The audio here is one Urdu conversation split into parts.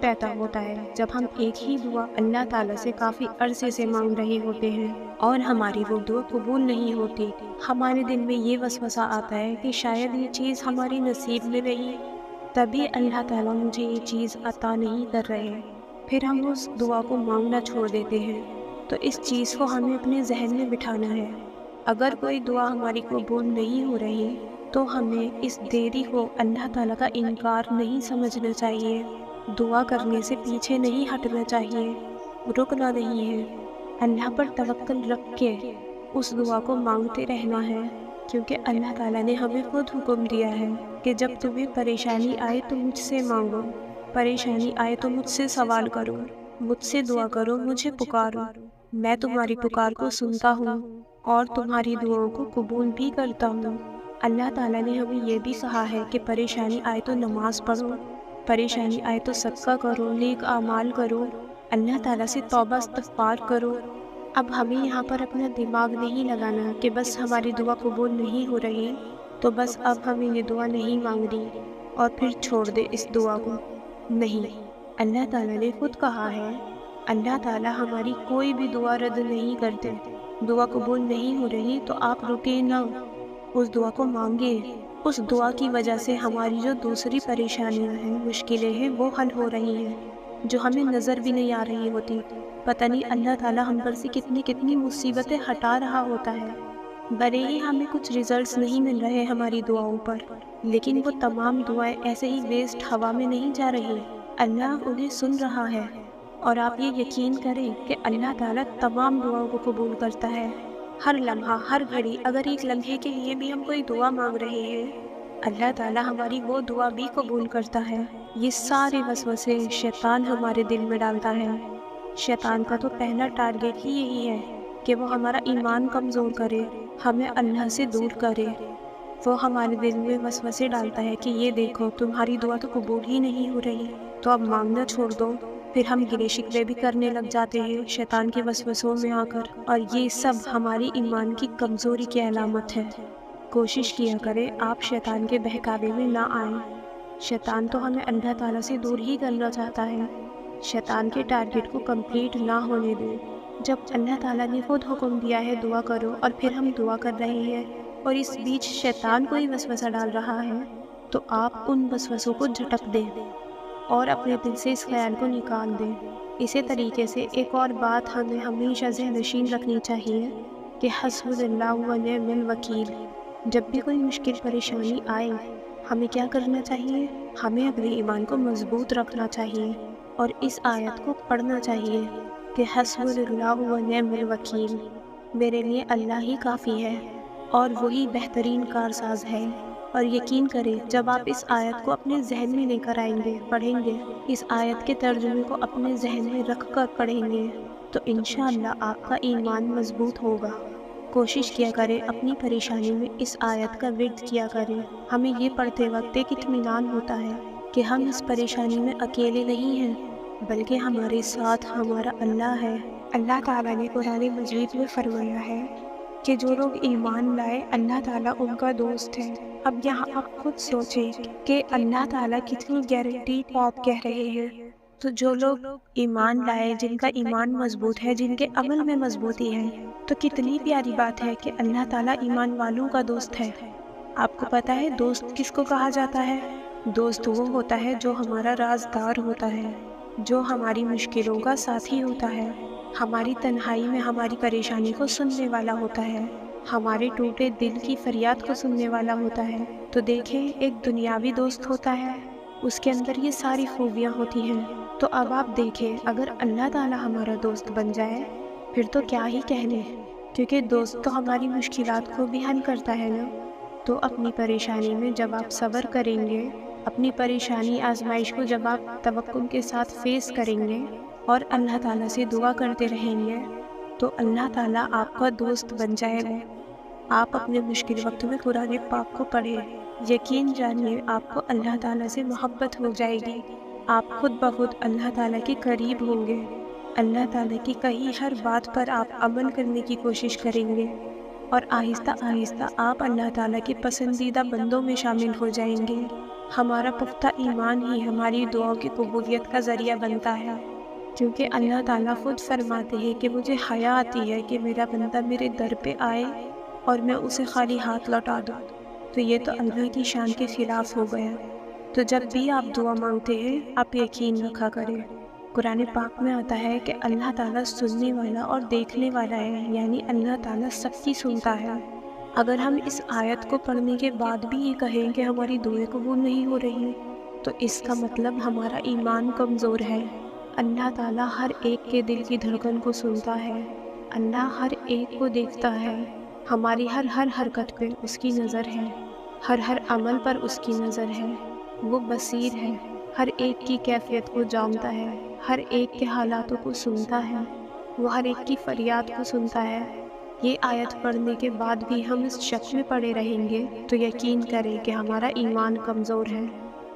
پیدا ہوتا ہے؟ جب ہم ایک ہی دعا اللہ تعالیٰ سے کافی عرصے سے مانگ رہے ہوتے ہیں اور ہماری وہ دعا قبول نہیں ہوتی۔ ہمارے دل میں یہ وسوسہ آتا ہے کہ شاید یہ چیز ہماری نصیب میں نہیں، تبھی اللہ تعالیٰ مجھے یہ چیز عطا نہیں کر رہے۔ پھر ہم اس دعا کو مانگنا چھوڑ دیتے ہیں۔ تو اس چیز کو ہمیں اپنے ذہن میں بٹھانا ہے۔ اگر کوئی دعا ہماری قبول نہیں ہو رہی تو ہمیں اس دیری کو اللہ تعالیٰ کا انکار نہیں سمجھنا چاہیے۔ دعا کرنے سے پیچھے نہیں ہٹنا چاہیے، رکنا نہیں ہے۔ اللہ پر توکل رکھ کے اس دعا کو مانگتے رہنا ہے، کیونکہ اللہ تعالیٰ نے ہمیں خود حکم دیا ہے کہ جب تمہیں پریشانی آئے تو مجھ سے مانگو، پریشانی آئے تو مجھ سے سوال کرو، مجھ سے دعا کرو، مجھے پکارو، میں تمہاری پکار کو سنتا ہوں اور تمہاری دعاؤں کو قبول بھی کرتا ہوں۔ اللہ تعالیٰ نے ہمیں یہ بھی کہا ہے کہ پریشانی آئے تو نماز پڑھو، پریشانی آئے تو صدقہ کرو، نیک اعمال کرو، اللہ تعالیٰ سے توبہ استغفار کرو۔ اب ہمیں یہاں پر اپنا دماغ نہیں لگانا کہ بس ہماری دعا قبول نہیں ہو رہی تو بس اب ہمیں یہ دعا نہیں مانگنی اور پھر چھوڑ دے اس دعا کو۔ نہیں، اللہ تعالیٰ نے خود کہا ہے، اللہ تعالیٰ ہماری کوئی بھی دعا رد نہیں کرتے۔ دعا قبول نہیں ہو رہی تو آپ رکے نہ، اس دعا کو مانگے۔ اس دعا کی وجہ سے ہماری جو دوسری پریشانیاں ہیں، مشکلیں ہیں، وہ حل ہو رہی ہیں، جو ہمیں نظر بھی نہیں آ رہی ہوتی۔ پتہ نہیں اللہ تعالیٰ ہم پر سے کتنی کتنی مصیبتیں ہٹا رہا ہوتا ہے۔ بھلے ہی ہمیں کچھ ریزلٹس نہیں مل رہے ہماری دعاؤں پر، لیکن وہ تمام دعائیں ایسے ہی ویسٹ ہوا میں نہیں جا رہی۔ اللہ انہیں سن رہا ہے، اور آپ یہ یقین کریں کہ اللہ تعالیٰ تمام دعاؤں کو قبول کرتا ہے۔ ہر لمحہ، ہر گھڑی، اگر ایک لمحے کے لیے بھی ہم کوئی دعا مانگ رہے ہیں، اللہ تعالیٰ ہماری وہ دعا بھی قبول کرتا ہے۔ یہ سارے وسوسے شیطان ہمارے دل میں ڈالتا ہے۔ شیطان کا تو پہلا ٹارگیٹ ہی یہی ہے کہ وہ ہمارا ایمان کمزور کرے، ہمیں اللہ سے دور کرے۔ وہ ہمارے دل میں وسوسے ڈالتا ہے کہ یہ دیکھو تمہاری دعا تو قبول ہی نہیں ہو رہی، تو اب مانگنا چھوڑ دو۔ پھر ہم گلے شکوے بھی کرنے لگ جاتے ہیں شیطان کے وسوسوں میں آ کر، اور یہ سب ہماری ایمان کی کمزوری کی علامت ہے۔ کوشش کیا کریں آپ شیطان کے بہکاوے میں نہ آئیں۔ شیطان تو ہمیں اللہ تعالیٰ سے دور ہی کرنا چاہتا ہے۔ شیطان کے ٹارگیٹ کو کمپلیٹ نہ ہونے دیں۔ جب اللہ تعالیٰ نے خود حکم دیا ہے دعا کرو، اور پھر ہم دعا کر رہے ہیں اور اس بیچ شیطان کوئی وسوسہ ڈال رہا ہے، تو آپ ان وسوسوں کو جھٹک دیں اور اپنے دل سے اس خیال کو نکال دیں۔ اسی طریقے سے ایک اور بات ہمیں ہمیشہ ذہن نشین رکھنی چاہیے کہ حسبنا اللہ و نعم الوکیل۔ جب بھی کوئی مشکل پریشانی آئے، ہمیں کیا کرنا چاہیے؟ ہمیں اپنے ایمان کو مضبوط رکھنا چاہیے اور اس آیت کو پڑھنا چاہیے کہ حسبنا اللہ و نعم الوکیل، میرے لیے اللہ ہی کافی ہے اور وہی بہترین کارساز ہے۔ اور یقین کریں جب آپ اس آیت کو اپنے ذہن میں لے کر آئیں گے، پڑھیں گے، اس آیت کے ترجمے کو اپنے ذہن میں رکھ کر پڑھیں گے، تو انشاءاللہ آپ کا ایمان مضبوط ہوگا۔ کوشش کیا کریں اپنی پریشانی میں اس آیت کا ورد کیا کریں۔ ہمیں یہ پڑھتے وقت ایک اطمینان ہوتا ہے کہ ہم اس پریشانی میں اکیلے نہیں ہیں، بلکہ ہمارے ساتھ ہمارا اللہ ہے۔ اللہ تعالیٰ نے قرآن مجید میں فرمایا ہے کہ جو لوگ ایمان لائے اللہ تعالیٰ ان کا دوست ہے۔ اب یہاں آپ خود سوچیں کہ اللہ تعالیٰ کتنی گارنٹیڈ بات کہہ رہے ہیں۔ تو جو لوگ ایمان لائے، جن کا ایمان مضبوط ہے، جن کے عمل میں مضبوطی ہے، تو کتنی پیاری بات ہے کہ اللہ تعالیٰ ایمان والوں کا دوست ہے۔ آپ کو پتہ ہے دوست کس کو کہا جاتا ہے؟ دوست وہ ہوتا ہے جو ہمارا رازدار ہوتا ہے، جو ہماری مشکلوں کا ساتھی ہوتا ہے، ہماری تنہائی میں ہماری پریشانی کو سننے والا ہوتا ہے، ہمارے ٹوٹے دل کی فریاد کو سننے والا ہوتا ہے۔ تو دیکھیں ایک دنیاوی دوست ہوتا ہے، اس کے اندر یہ ساری خوبیاں ہوتی ہیں۔ تو اب آپ دیکھیں اگر اللہ تعالیٰ ہمارا دوست بن جائے پھر تو کیا ہی کہنے، کیونکہ دوست تو ہماری مشکلات کو بھی حل کرتا ہے نا۔ تو اپنی پریشانی میں جب آپ صبر کریں گے، اپنی پریشانی آزمائش کو جب آپ توکل کے ساتھ فیس کریں گے اور اللہ تعالیٰ سے دعا کرتے رہیں گے، تو اللہ تعالیٰ آپ کا دوست بن جائے گا۔ آپ اپنے مشکل وقت میں قرآن پاک کو پڑھیں، یقین جانیے آپ کو اللہ تعالیٰ سے محبت ہو جائے گی۔ آپ خود بخود اللہ تعالیٰ کے قریب ہوں گے۔ اللہ تعالیٰ کی کہی ہر بات پر آپ عمل کرنے کی کوشش کریں گے، اور آہستہ آہستہ آپ اللہ تعالیٰ کے پسندیدہ بندوں میں شامل ہو جائیں گے۔ ہمارا پختہ ایمان ہی ہماری دعاؤں کی قبولیت کا ذریعہ بنتا ہے، کیونکہ اللہ تعالیٰ خود فرماتے ہیں کہ مجھے حیا آتی ہے کہ میرا بندہ میرے در پہ آئے اور میں اسے خالی ہاتھ لوٹا دوں، تو یہ تو اللہ کی شان کے خلاف ہو گیا۔ تو جب بھی آپ دعا مانگتے ہیں آپ یقین رکھا کریں، قرآن پاک میں آتا ہے کہ اللہ تعالیٰ سننے والا اور دیکھنے والا ہے، یعنی اللہ تعالیٰ سب کی سنتا ہے۔ اگر ہم اس آیت کو پڑھنے کے بعد بھی یہ کہیں کہ ہماری دعائیں قبول نہیں ہو رہی، تو اس کا مطلب ہمارا ایمان کمزور ہے۔ اللہ تعالیٰ ہر ایک کے دل کی دھڑکن کو سنتا ہے، اللہ ہر ایک کو دیکھتا ہے، ہماری ہر حرکت پہ اس کی نظر ہے، ہر عمل پر اس کی نظر ہے، وہ بصیر ہے، ہر ایک کی کیفیت کو جانتا ہے، ہر ایک کے حالاتوں کو سنتا ہے، وہ ہر ایک کی فریاد کو سنتا ہے۔ یہ آیت پڑھنے کے بعد بھی ہم اس شک میں پڑے رہیں گے تو یقین کریں کہ ہمارا ایمان کمزور ہے،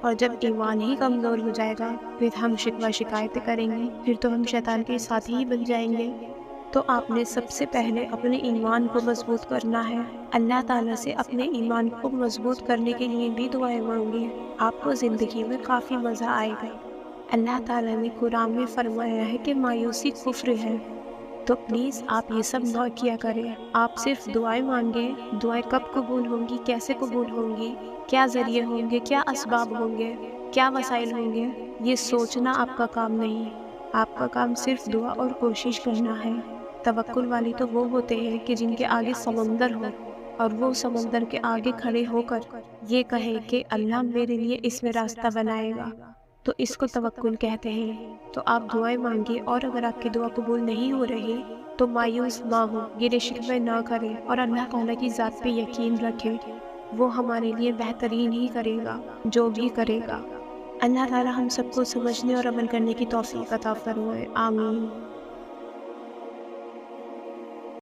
اور جب ایمان ہی کمزور ہو جائے گا پھر ہم شکوہ شکایتیں کریں گے، پھر تو ہم شیطان کے ساتھی ہی بن جائیں گے۔ تو آپ نے سب سے پہلے اپنے ایمان کو مضبوط کرنا ہے، اللہ تعالیٰ سے اپنے ایمان کو مضبوط کرنے کے لیے بھی دعائیں مانگیں، آپ کو زندگی میں کافی مزہ آئے گا۔ اللہ تعالیٰ نے قرآن میں فرمایا ہے کہ مایوسی کفر ہے، تو پلیز آپ یہ سب نہ کیا کریں، آپ صرف دعائیں مانگیں۔ دعائیں کب قبول ہوں گی، کیسے قبول ہوں گی، کیا ذریعے ہوں گے، کیا اسباب ہوں گے، کیا وسائل ہوں گے، یہ سوچنا آپ کا کام نہیں، آپ کا کام صرف دعا اور کوشش کرنا ہے۔ توکل والے تو وہ ہوتے ہیں کہ جن کے آگے سمندر ہو اور وہ سمندر کے آگے کھڑے ہو کر یہ کہے کہ اللہ میرے لیے اس میں راستہ بنائے گا، تو اس کو توکل کہتے ہیں۔ تو آپ دعائیں مانگیں، اور اگر آپ کی دعا قبول نہیں ہو رہی تو مایوس نہ ہو، گلے شکوے نہ کریں، اور اللہ تعالیٰ کی ذات پہ یقین رکھیں، وہ ہمارے لیے بہترین ہی کرے گا جو بھی کرے گا۔ اللہ تعالیٰ ہم سب کو سمجھنے اور عمل کرنے کی توفیق عطا فرمائے، آمین۔